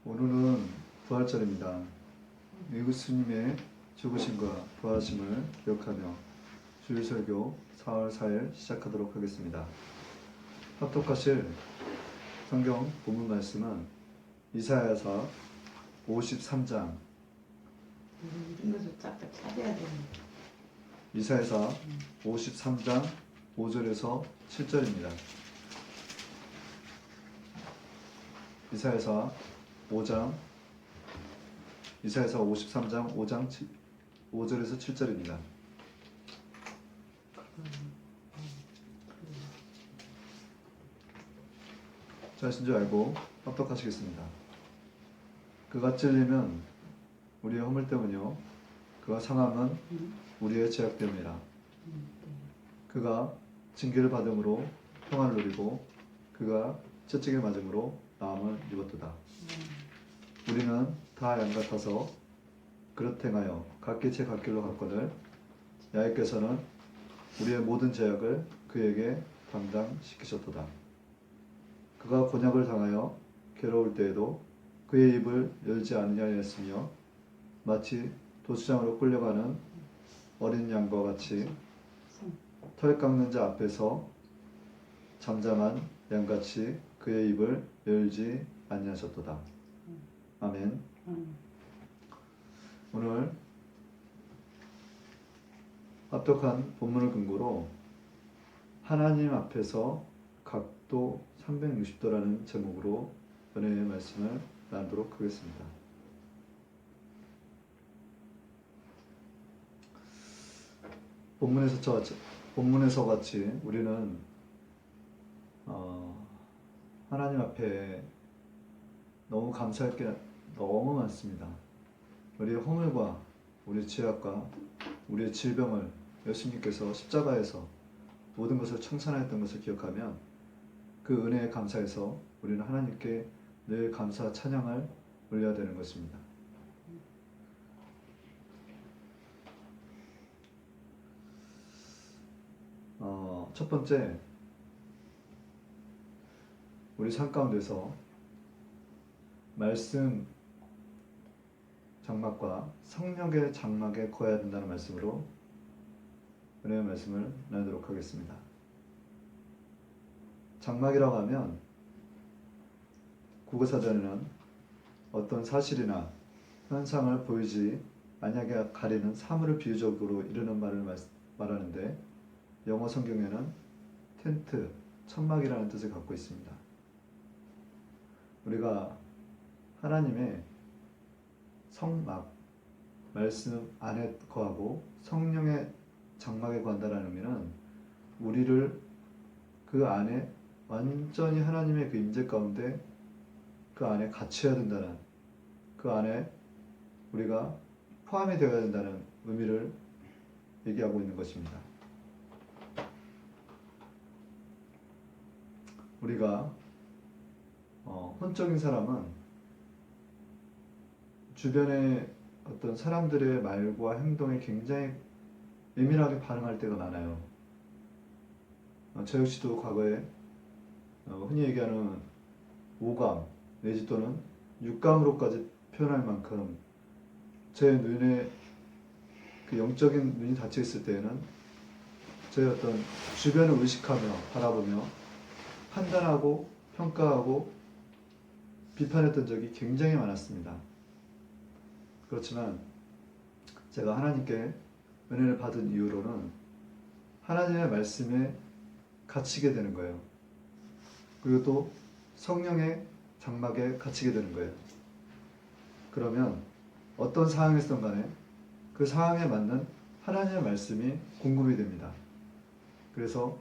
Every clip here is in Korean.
오늘은 부활절입니다. 예수님의 죽으심과 부활하심을 기억하며 주일설교 4월 4일 시작하도록 하겠습니다. 합독하실 성경 본문 말씀은 이사야서 53장 이것을 쫙쫙 찾아야 되는. 이사야서 53장 5절에서 7절입니다. 이사야서 53장 5절에서 7절입니다. 자신 줄 알고 합독하시겠습니다. 그가 찔리면 우리의 허물 때문이요 그가 상함은 우리의 죄악 때문이라. 그가 징계를 받음으로 평안을 누리고 그가 채찍을 맞음으로 나음을 입었도다. 우리는 다 양 같아서 그릇 행하여 각기 제 갈 길로 갔거늘 야훼께서는 우리의 모든 죄악을 그에게 담당시키셨도다. 그가 곤약을 당하여 괴로울 때에도 그의 입을 열지 아니하였으며 마치 도수장으로 끌려가는 어린 양과 같이 털 깎는 자 앞에서 잠잠한 양같이 그의 입을 열지 아니하셨도다. 아멘. 오늘 합독한 본문을 근거로 하나님 앞에서 각도 360도라는 제목으로 은혜의 말씀을 나누도록 하겠습니다. 본문에서 같이 우리는 하나님 앞에 너무 감사할 게 너무 많습니다. 우리의 허물과 우리의 죄악과 우리의 질병을 예수님께서 십자가에서 모든 것을 청산하였던 것을 기억하면 그 은혜에 감사해서 우리는 하나님께 늘 감사 찬양을 올려야 되는 것입니다. 첫 번째, 우리 삶 가운데서 말씀 장막과 성령의 장막에 거해야 된다는 말씀으로 은혜의 말씀을 나누도록 하겠습니다. 장막이라고 하면 국어사전에는 어떤 사실이나 현상을 보이지 아니하게 가리는 사물을 비유적으로 이르는 말을 말하는데 영어 성경에는 텐트, 천막이라는 뜻을 갖고 있습니다. 우리가 하나님의 성막, 말씀 안에 거하고 성령의 장막에 거한다는 의미는 우리를 그 안에 완전히 하나님의 그 임재 가운데 그 안에 갇혀야 된다는, 그 안에 우리가 포함이 되어야 된다는 의미를 얘기하고 있는 것입니다. 우리가 혼적인 사람은 주변의 어떤 사람들의 말과 행동에 굉장히 예민하게 반응할 때가 많아요. 저 역시도 과거에 흔히 얘기하는 오감 내지 또는 육감으로까지 표현할 만큼 제 눈에 그 영적인 눈이 닫혀 있을 때에는 저의 어떤 주변을 의식하며 바라보며 판단하고 평가하고 비판했던 적이 굉장히 많았습니다. 그렇지만 제가 하나님께 은혜를 받은 이후로는 하나님의 말씀에 갇히게 되는 거예요. 그리고 또 성령의 장막에 갇히게 되는 거예요. 그러면 어떤 상황에서든 간에 그 상황에 맞는 하나님의 말씀이 공급이 됩니다. 그래서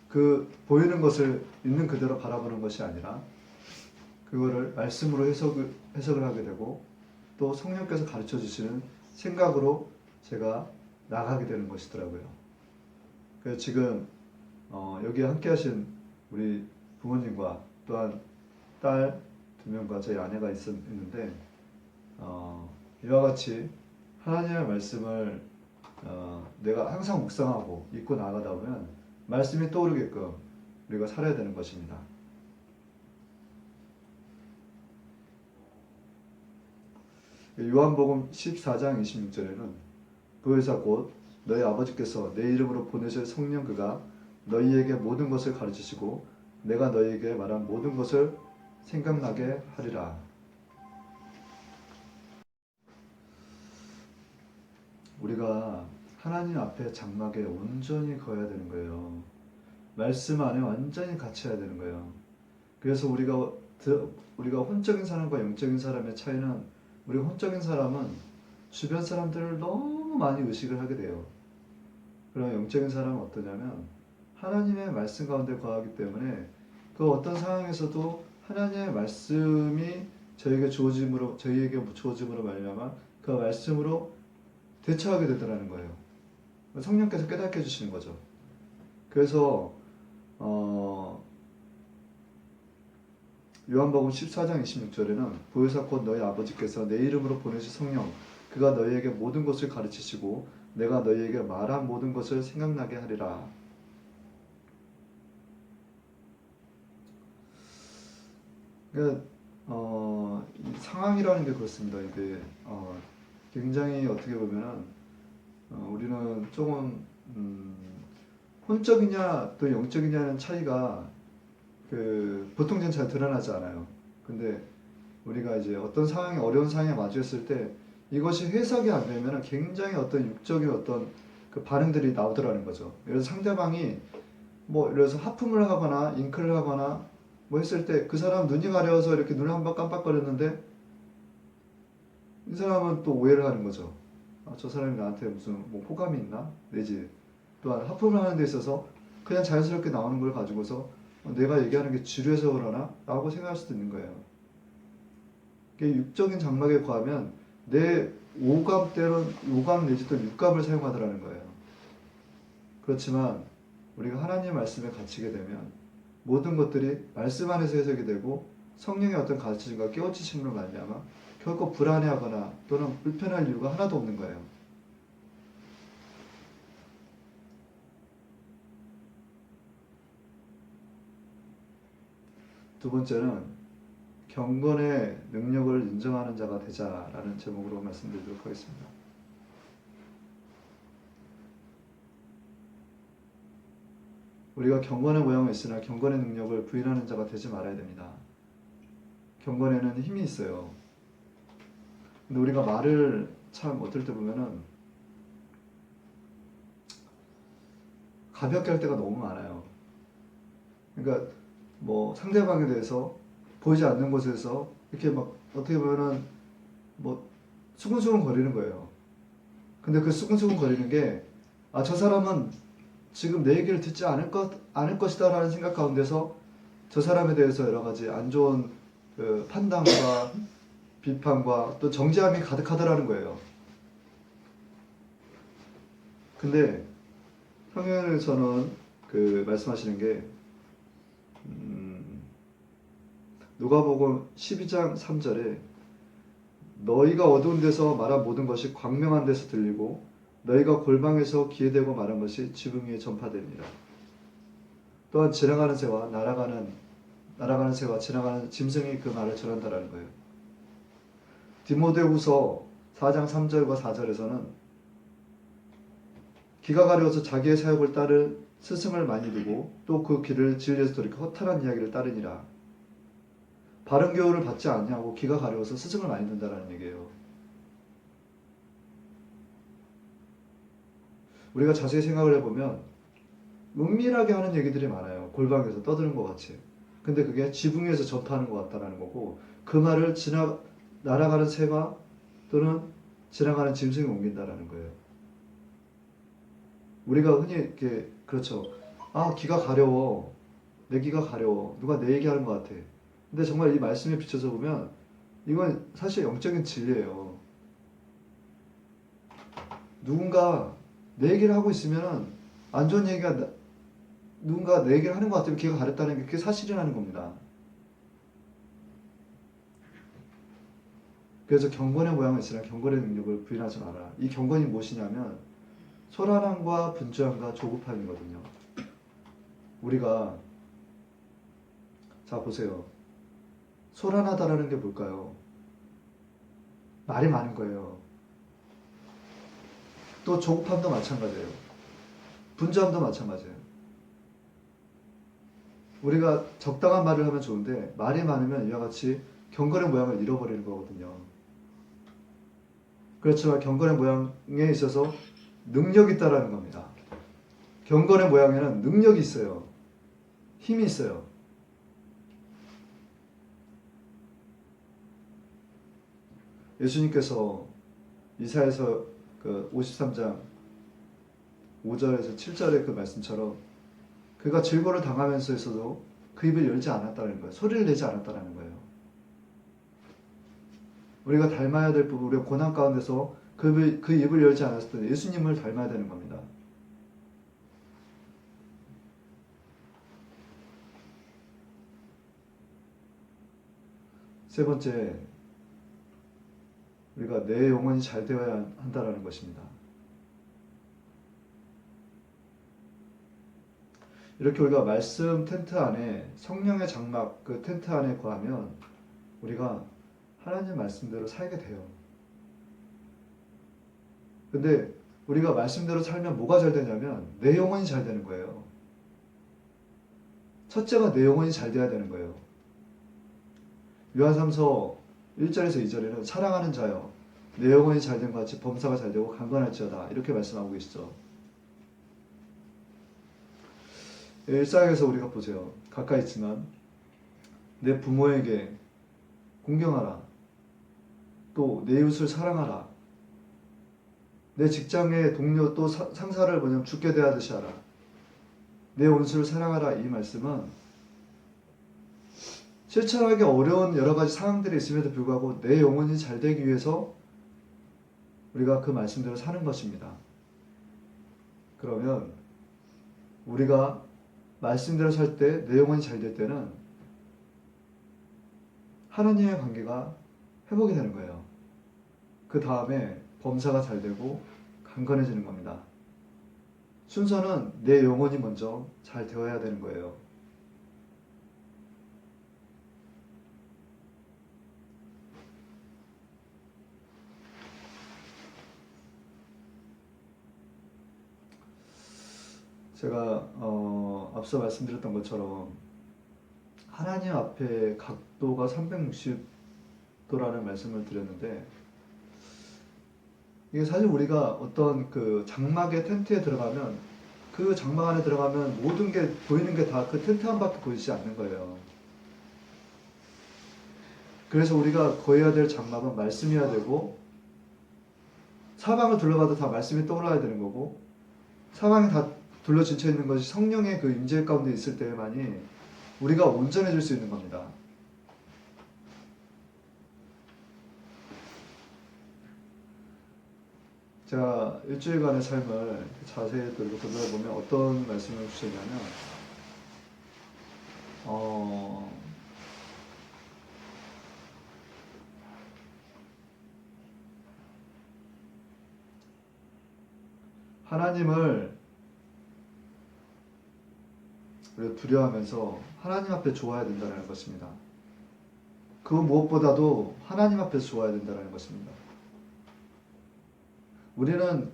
그 보이는 것을 있는 그대로 바라보는 것이 아니라 그거를 말씀으로 해석을 하게 되고 또 성령께서 가르쳐 주시는 생각으로 제가 나가게 되는 것이더라고요. 그래서 지금 여기에 함께 하신 우리 부모님과 또한 딸 2명과 저희 아내가 있는데 이와 같이 하나님의 말씀을 내가 항상 묵상하고 읽고 나가다 보면 말씀이 떠오르게끔 우리가 살아야 되는 것입니다. 요한복음 14장 26절에는 보혜사 곧 너희 아버지께서 내 이름으로 보내실 성령 그가 너희에게 모든 것을 가르치시고 내가 너희에게 말한 모든 것을 생각나게 하리라. 우리가 하나님 앞에 장막에 온전히 거해야 되는 거예요. 말씀 안에 완전히 갇혀야 되는 거예요. 그래서 우리가 혼적인 사람과 영적인 사람의 차이는, 우리 혼적인 사람은 주변 사람들을 너무 많이 의식을 하게 돼요. 그럼 영적인 사람은 어떠냐면 하나님의 말씀 가운데 거하기 때문에 그 어떤 상황에서도 하나님의 말씀이 저희에게 주어짐으로 말미암아 그 말씀으로 대처하게 되더라는 거예요. 성령께서 깨닫게 해주시는 거죠. 그래서 요한복음 14장 26절에는 보혜사 곧 너희 아버지께서 내 이름으로 보내신 성령 그가 너희에게 모든 것을 가르치시고 내가 너희에게 말한 모든 것을 생각나게 하리라. 그러니까 이 상황이라는 게 그렇습니다. 이게 굉장히 어떻게 보면은 우리는 조금 혼적이냐 또 영적이냐는 차이가 보통 잘 드러나지 않아요. 근데 우리가 이제 어떤 상황에, 어려운 상황에 마주했을 때 이것이 해석이 안 되면 굉장히 어떤 육적인 어떤 그 반응들이 나오더라는 거죠. 예를 들어서 상대방이 예를 들어서 하품을 하거나 잉크를 하거나 했을 때 그 사람 눈이 가려워서 이렇게 눈을 한번 깜빡거렸는데 이 사람은 또 오해를 하는 거죠. 저 사람이 나한테 무슨 호감이 있나? 내지 또한 하품을 하는 데 있어서 그냥 자연스럽게 나오는 걸 가지고서 내가 얘기하는 게 지루해서 그러나? 라고 생각할 수도 있는 거예요. 육적인 장막에 거하면 내 오감 때론 오감 내지 또 육감을 사용하더라는 거예요. 그렇지만 우리가 하나님의 말씀에 갇히게 되면 모든 것들이 말씀 안에서 해석이 되고 성령의 어떤 가르치심과 깨우치심으로 말미암아 결코 불안해하거나 또는 불편할 이유가 하나도 없는 거예요. 두 번째는 경건의 능력을 인정하는 자가 되자라는 제목으로 말씀드리도록 하겠습니다. 우리가 경건의 모양은 있으나 경건의 능력을 부인하는 자가 되지 말아야 됩니다. 경건에는 힘이 있어요. 근데 우리가 말을 참 어떨 때 보면은 가볍게 할 때가 너무 많아요. 그러니까 상대방에 대해서 보이지 않는 곳에서 이렇게 어떻게 보면은 수근수근 거리는 거예요. 근데 그 수근수근 거리는 게 저 사람은 지금 내 얘기를 듣지 않을 것이다 라는 생각 가운데서 저 사람에 대해서 여러 가지 안 좋은 판단과 비판과 또 정죄함이 가득하다라는 거예요. 근데 성경에서는 말씀하시는 게 누가복음 12장 3절에 너희가 어두운 데서 말한 모든 것이 광명한 데서 들리고 너희가 골방에서 귀에 대고 말한 것이 지붕 위에 전파됩니다. 또한 지나가는 새와 날아가는 새와 지나가는 짐승이 그 말을 전한다라는 거예요. 디모데후서 4장 3절과 4절에서는 기가 가려워서 자기의 사역을 따를 스승을 많이 두고 또 그 길을 진리에서 돌이켜 허탄한 이야기를 따르니라. 바른 교훈을 받지 않냐고 기가 가려워서 스승을 많이 둔다라는 얘기예요. 우리가 자세히 생각을 해보면 은밀하게 하는 얘기들이 많아요. 골방에서 떠드는 것 같이. 근데 그게 지붕 위에서 전파하는 것 같다라는 거고 그 말을 날아가는 새가 또는 지나가는 짐승이 옮긴다라는 거예요. 우리가 흔히 이렇게 그렇죠. 귀가 가려워. 내 귀가 가려워. 누가 내 얘기하는 것 같아. 근데 정말 이 말씀에 비춰서 보면 이건 사실 영적인 진리예요. 누군가 내 얘기를 하고 있으면 안 좋은 얘기가 누군가 내 얘기를 하는 것 같으면 귀가 가렸다는 게 그게 사실이라는 겁니다. 그래서 경건의 모양은 있으나 경건의 능력을 부인하지 마라. 이 경건이 무엇이냐면 소란함과 분주함과 조급함이거든요. 우리가 자 보세요. 소란하다라는 게 뭘까요? 말이 많은 거예요. 또 조급함도 마찬가지예요. 분주함도 마찬가지예요. 우리가 적당한 말을 하면 좋은데 말이 많으면 이와 같이 경건의 모양을 잃어버리는 거거든요. 그렇지만 경건의 모양에 있어서 능력이 있다라는 겁니다. 경건의 모양에는 능력이 있어요. 힘이 있어요. 예수님께서 이사야서 그 53장 5절에서 7절의 그 말씀처럼 그가 질고를 당하면서도 그 입을 열지 않았다는 거예요. 소리를 내지 않았다는 거예요. 우리가 닮아야 될 부분, 우리가 고난 가운데서 그 입을 열지 않았을 때 예수님을 닮아야 되는 겁니다. 세 번째, 우리가 내 영혼이 잘 되어야 한다는 것입니다. 이렇게 우리가 말씀 텐트 안에 성령의 장막 그 텐트 안에 거하면 우리가 하나님 말씀대로 살게 돼요. 근데 우리가 말씀대로 살면 뭐가 잘 되냐면 내 영혼이 잘 되는 거예요. 첫째가 내 영혼이 잘 돼야 되는 거예요. 요한3서 1절에서 2절에는 사랑하는 자여 내 영혼이 잘 된 것 같이 범사가 잘 되고 강건할지어다 이렇게 말씀하고 계시죠. 일상에서 우리가 보세요. 가까이 있지만 내 부모에게 공경하라. 또 내 이웃을 사랑하라. 내 직장의 동료 또 상사를 뭐냐면 죽게 대하듯이 하라. 내 원수를 사랑하라. 이 말씀은 실천하기 어려운 여러 가지 상황들이 있음에도 불구하고 내 영혼이 잘 되기 위해서 우리가 그 말씀대로 사는 것입니다. 그러면 우리가 말씀대로 살 때 내 영혼이 잘 될 때는 하나님의 관계가 회복이 되는 거예요. 그 다음에 범사가 잘 되고 강건해지는 겁니다. 순서는 내 영혼이 먼저 잘 되어야 되는 거예요. 제가 앞서 말씀드렸던 것처럼 하나님 앞에 각도가 360도라는 말씀을 드렸는데 이게 사실 우리가 어떤 그 장막의 텐트에 들어가면 그 장막 안에 들어가면 모든 게 보이는 게 다 그 텐트 안밖에 보이지 않는 거예요. 그래서 우리가 거해야 될 장막은 말씀이어야 되고 사방을 둘러봐도 다 말씀이 떠올라야 되는 거고 사방이 다 둘러진쳐 있는 것이 성령의 그 임재 가운데 있을 때만이 우리가 온전해질 수 있는 겁니다. 제가 일주일간의 삶을 자세히 또 이렇게 돌아보면 어떤 말씀을 주셨냐면 하나님을 우리가 두려워하면서 하나님 앞에 좋아야 된다는 것입니다. 그 무엇보다도 하나님 앞에서 좋아야 된다는 것입니다. 우리는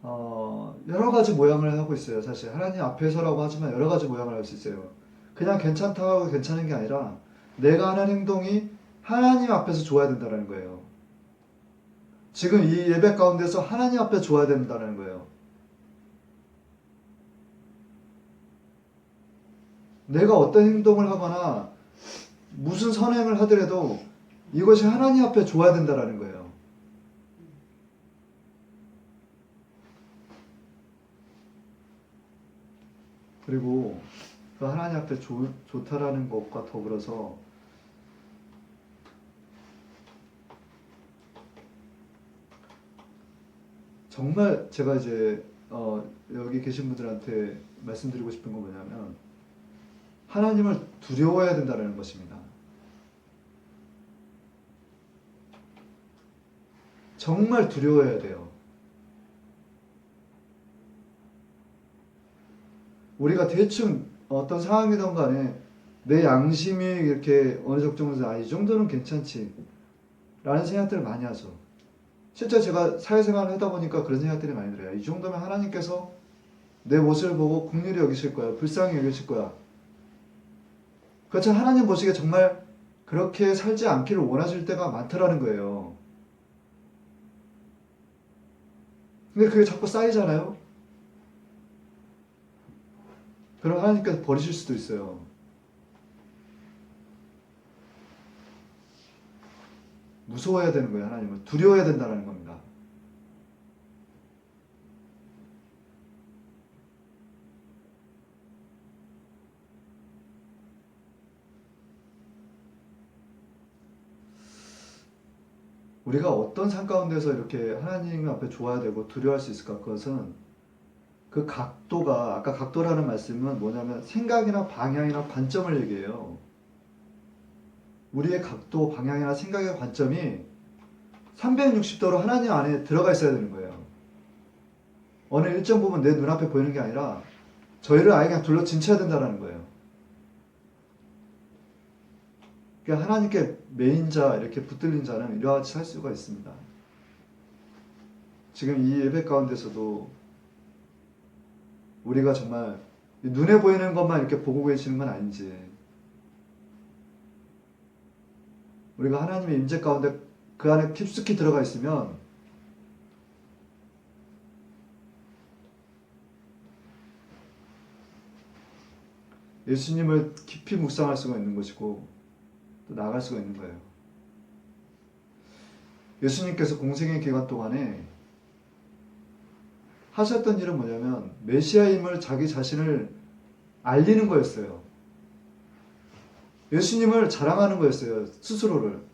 여러 가지 모양을 하고 있어요. 사실 하나님 앞에서라고 하지만 여러 가지 모양을 할 수 있어요. 그냥 괜찮다고 하고 괜찮은 게 아니라 내가 하는 행동이 하나님 앞에서 좋아야 된다는 거예요. 지금 이 예배 가운데서 하나님 앞에 좋아야 된다는 거예요. 내가 어떤 행동을 하거나 무슨 선행을 하더라도 이것이 하나님 앞에 좋아야 된다는 거예요. 그리고 그 하나님 앞에 좋다라는 것과 더불어서 정말 제가 이제 여기 계신 분들한테 말씀드리고 싶은 건 뭐냐면 하나님을 두려워해야 된다는 것입니다. 정말 두려워해야 돼요. 우리가 대충 어떤 상황이든 간에 내 양심이 이렇게 어느 정도는 이 정도는 괜찮지 라는 생각들을 많이 하죠. 실제 제가 사회생활을 하다 보니까 그런 생각들이 많이 들어요. 이 정도면 하나님께서 내 모습을 보고 긍휼히 여기실 거야. 불쌍히 여기실 거야. 그렇지만 하나님 보시기에 정말 그렇게 살지 않기를 원하실 때가 많더라는 거예요. 근데 그게 자꾸 쌓이잖아요. 그럼 하나님께서 버리실 수도 있어요. 무서워해야 되는 거예요. 하나님을 두려워해야 된다는 겁니다. 우리가 어떤 삶 가운데서 이렇게 하나님 앞에 좋아야 되고 두려워할 수 있을까? 그것은 그 각도가, 아까 각도라는 말씀은 뭐냐면 생각이나 방향이나 관점을 얘기해요. 우리의 각도, 방향이나 생각의 관점이 360도로 하나님 안에 들어가 있어야 되는 거예요. 어느 일정 부분 내 눈앞에 보이는 게 아니라 저희를 아예 그냥 둘러 진쳐야 된다는 거예요. 그러니까 하나님께 메인자, 이렇게 붙들린 자는 이와 같이 살 수가 있습니다. 지금 이 예배 가운데서도 우리가 정말 눈에 보이는 것만 이렇게 보고 계시는 건 아닌지, 우리가 하나님의 임재 가운데 그 안에 깊숙이 들어가 있으면 예수님을 깊이 묵상할 수가 있는 것이고 또 나아갈 수가 있는 거예요. 예수님께서 공생의 기간 동안에 하셨던 일은 뭐냐면 메시아임을 자기 자신을 알리는 거였어요. 예수님을 자랑하는 거였어요. 스스로를.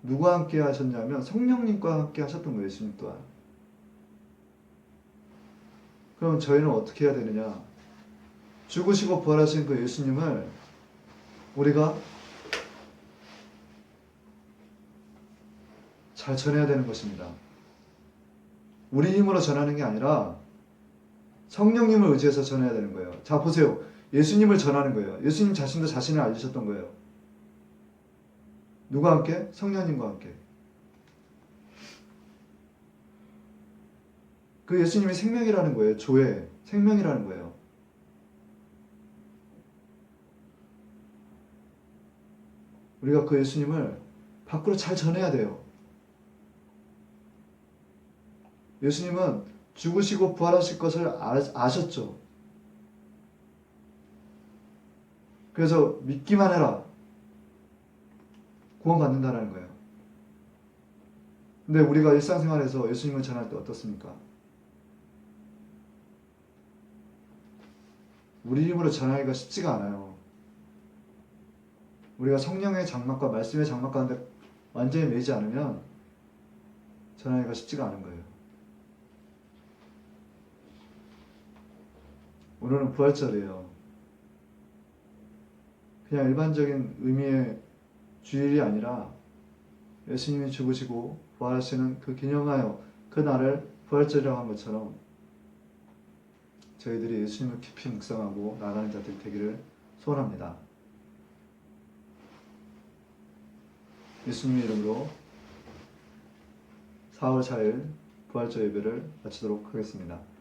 누구와 함께 하셨냐면 성령님과 함께 하셨던 거예요. 예수님 또한. 그럼 저희는 어떻게 해야 되느냐? 죽으시고 부활하신 그 예수님을 우리가 잘 전해야 되는 것입니다. 우리 힘으로 전하는 게 아니라 성령님을 의지해서 전해야 되는 거예요. 자, 보세요. 예수님을 전하는 거예요. 예수님 자신도 자신을 알리셨던 거예요. 누가 함께? 성령님과 함께. 그 예수님이 생명이라는 거예요. 조회, 생명이라는 거예요. 우리가 그 예수님을 밖으로 잘 전해야 돼요. 예수님은 죽으시고 부활하실 것을 아셨죠. 그래서 믿기만 해라. 구원받는다는 거예요. 근데 우리가 일상생활에서 예수님을 전할 때 어떻습니까? 우리 힘으로 전하기가 쉽지가 않아요. 우리가 성령의 장막과 말씀의 장막 가운데 완전히 매지 않으면 전하기가 쉽지가 않은 거예요. 오늘은 부활절이에요. 그냥 일반적인 의미의 주일이 아니라 예수님이 죽으시고 부활하시는 그 기념하여 그 날을 부활절이라고 한 것처럼 저희들이 예수님을 깊이 묵상하고 나가는 자들이 되기를 소원합니다. 예수님의 이름으로 4월 4일 부활절 예배를 마치도록 하겠습니다.